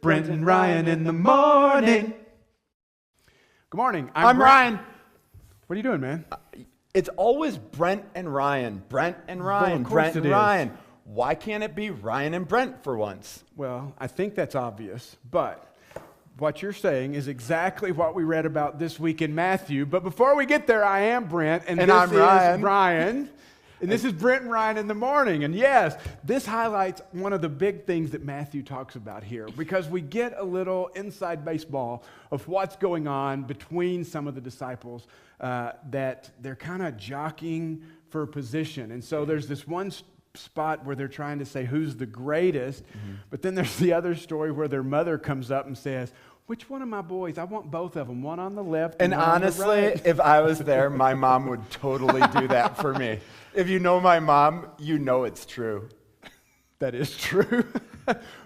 Brent and Ryan in the morning. Good morning. I'm Ryan. What are you doing, man? It's always Brent and Ryan. Brent and Ryan. Well, of course Brent and it is. Ryan. Why can't it be Ryan and Brent for once? Well, I think that's obvious, but what you're saying is exactly what we read about this week in Matthew. But before we get there, I am Brent, and this I'm Ryan. is Ryan. And this is Brent and Ryan in the morning. And yes, this highlights one of the big things that Matthew talks about here, because we get a little inside baseball of what's going on between some of the disciples, that they're kind of jockeying for position. And so there's this one spot where they're trying to say who's the greatest, but then there's the other story where their mother comes up and says, "Which one of my boys? I want both of them, one on the left and one honestly, on the right." if I was there, my mom would totally do that for me. If you know my mom, you know it's true. That is true.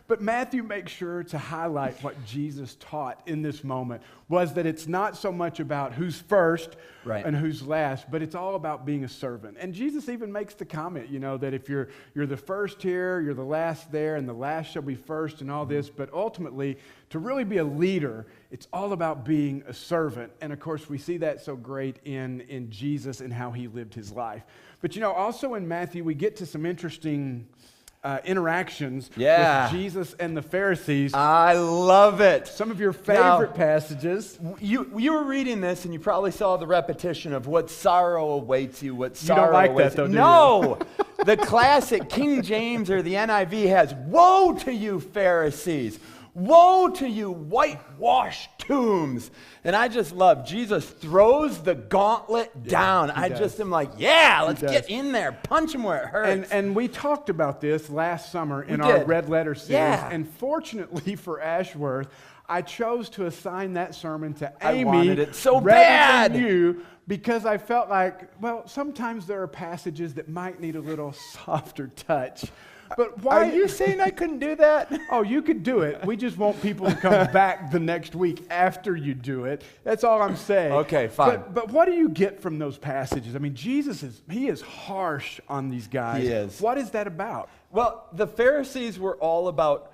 But Matthew makes sure to highlight what Jesus taught in this moment was that it's not so much about who's first and who's last, but it's all about being a servant. And Jesus even makes the comment, that if you're the first here, you're the last there, and the last shall be first and all this. But ultimately, to really be a leader, it's all about being a servant. And of course, we see that so great in Jesus and how he lived his life. But also in Matthew, we get to some interesting interactions with Jesus and the Pharisees. I love it. Some of your favorite passages. You were reading this, and you probably saw the repetition of what sorrow awaits you, what You sorrow don't like awaits that, though, do No! The classic King James or the NIV has, "Woe to you, Pharisees! Woe to you, whitewashed tombs!" And I just love, Jesus throws the gauntlet down. I just am like, let's get in there. Punch him where it hurts. And we talked about this last summer in our Red Letter series. Yeah. And fortunately for Ashworth, I chose to assign that sermon to I Amy wanted it so rather bad. than you, because I felt like, sometimes there are passages that might need a little softer touch. But why? Are you saying I couldn't do that? Oh, you could do it. We just want people to come back the next week after you do it. That's all I'm saying. Okay, fine. But what do you get from those passages? I mean, Jesus is harsh on these guys. He is. What is that about? Well, the Pharisees were all about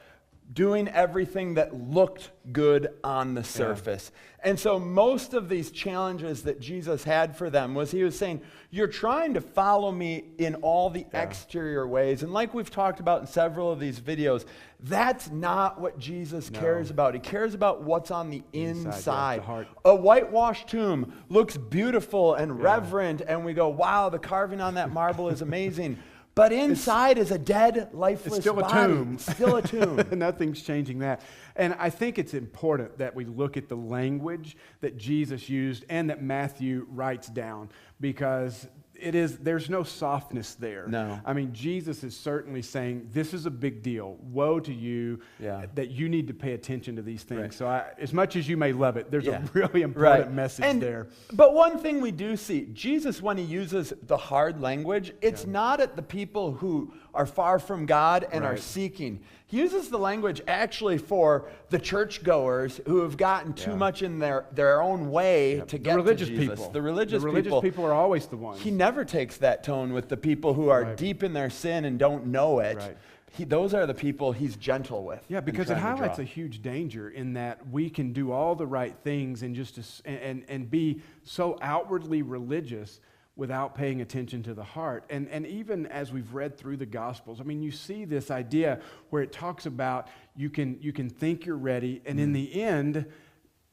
doing everything that looked good on the surface. And so most of these challenges that Jesus had for them was he was saying, you're trying to follow me in all the exterior ways. And like we've talked about in several of these videos, that's not what Jesus cares about. He cares about what's on the inside. The heart. A whitewashed tomb looks beautiful and reverent, and we go, wow, the carving on that marble is amazing. But inside is a dead, lifeless It's still body. a tomb. Still a tomb. Nothing's changing that. And I think it's important that we look at the language that Jesus used and that Matthew writes down, because there's no softness there. No. I mean, Jesus is certainly saying, this is a big deal. Woe to you that you need to pay attention to these things. Right. So as much as you may love it, there's a really important message there. But one thing we do see, Jesus, when he uses the hard language, it's not at the people who are far from God and are seeking. He uses the language actually for the churchgoers who have gotten too much in their own way to get to Jesus. The religious people are always the ones. He never takes that tone with the people who are deep in their sin and don't know it. Right. Those are the people he's gentle with. Yeah, because it highlights a huge danger in that we can do all the right things and be so outwardly religious without paying attention to the heart. And even as we've read through the Gospels, I mean, you see this idea where it talks about you can think you're ready, and in the end,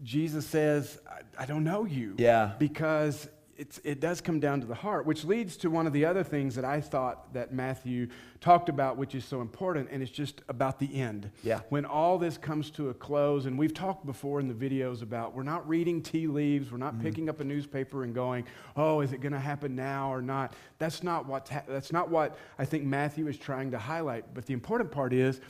Jesus says, I don't know you. Yeah. Because it does come down to the heart, which leads to one of the other things that I thought that Matthew talked about, which is so important, and it's just about the end. Yeah. When all this comes to a close, and we've talked before in the videos about we're not reading tea leaves, we're not picking up a newspaper and going, oh, is it going to happen now or not? That's not what I think Matthew is trying to highlight. But the important part is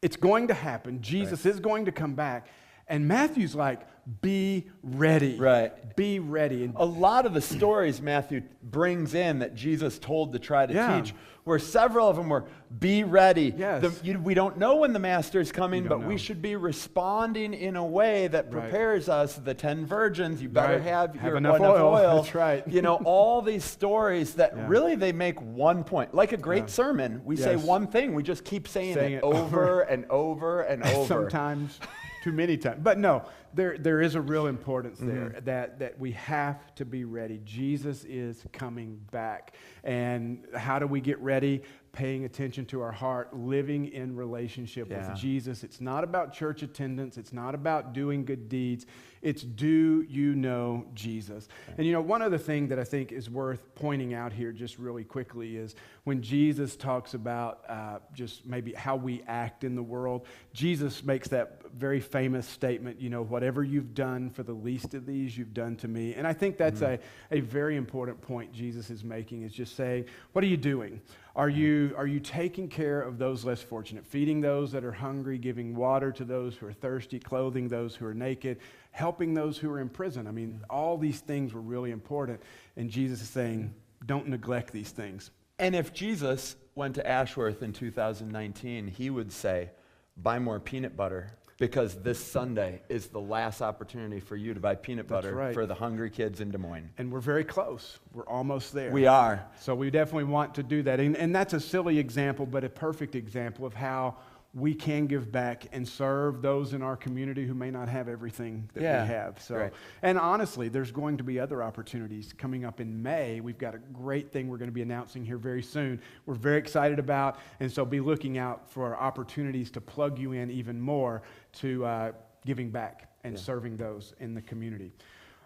it's going to happen. Jesus is going to come back. And Matthew's like, be ready. Right. Be ready. And a lot of the stories Matthew brings in that Jesus told to try to teach, where several of them were, be ready. Yes. We don't know when the master's coming, but we should be responding in a way that prepares us. The 10 virgins, you better have enough oil. That's right. All these stories that really they make one point. Like a great sermon, we say one thing. We just keep saying it over and over and over. Sometimes too many times. But no, there is a real importance there that we have to be ready. Jesus is coming back. And how do we get ready? Paying attention to our heart, living in relationship with Jesus. It's not about church attendance. It's not about doing good deeds. It's, do you know Jesus? And one other thing that I think is worth pointing out here just really quickly is when Jesus talks about just maybe how we act in the world, Jesus makes that very famous statement, whatever you've done for the least of these, you've done to me. And I think that's a very important point Jesus is making, is just saying, what are you doing? Are you taking care of those less fortunate, feeding those that are hungry, giving water to those who are thirsty, clothing those who are naked, helping those who are in prison? I mean, all these things were really important. And Jesus is saying, don't neglect these things. And if Jesus went to Ashworth in 2019, he would say, buy more peanut butter, because this Sunday is the last opportunity for you to buy peanut butter for the hungry kids in Des Moines. And we're very close. We're almost there. We are. So we definitely want to do that. And that's a silly example, but a perfect example of how we can give back and serve those in our community who may not have everything that we have. So, and honestly, there's going to be other opportunities coming up in May. We've got a great thing we're going to be announcing here very soon. We're very excited about, and so be looking out for opportunities to plug you in even more to giving back and serving those in the community.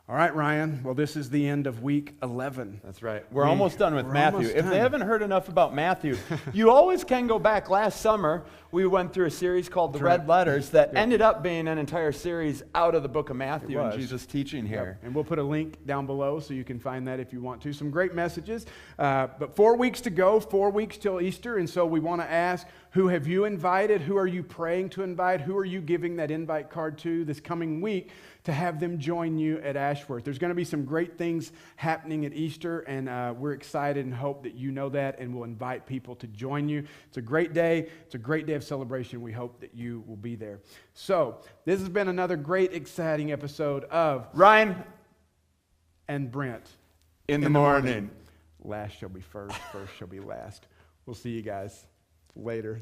All right, Ryan. Well, this is the end of week 11. That's right. We're almost done with Matthew. If they haven't heard enough about Matthew, you always can go back. Last summer, we went through a series called The Red Letters that ended up being an entire series out of the book of Matthew and Jesus' teaching here. And we'll put a link down below so you can find that if you want to. Some great messages. But 4 weeks to go, 4 weeks till Easter. And so we want to ask, who have you invited? Who are you praying to invite? Who are you giving that invite card to this coming week to have them join you at Ashworth? There's going to be some great things happening at Easter, and we're excited and hope that you know that, and we'll invite people to join you. It's a great day. It's a great day of celebration. We hope that you will be there. So this has been another great, exciting episode of Ryan and Brent in the morning. Last shall be first, first shall be last. We'll see you guys later.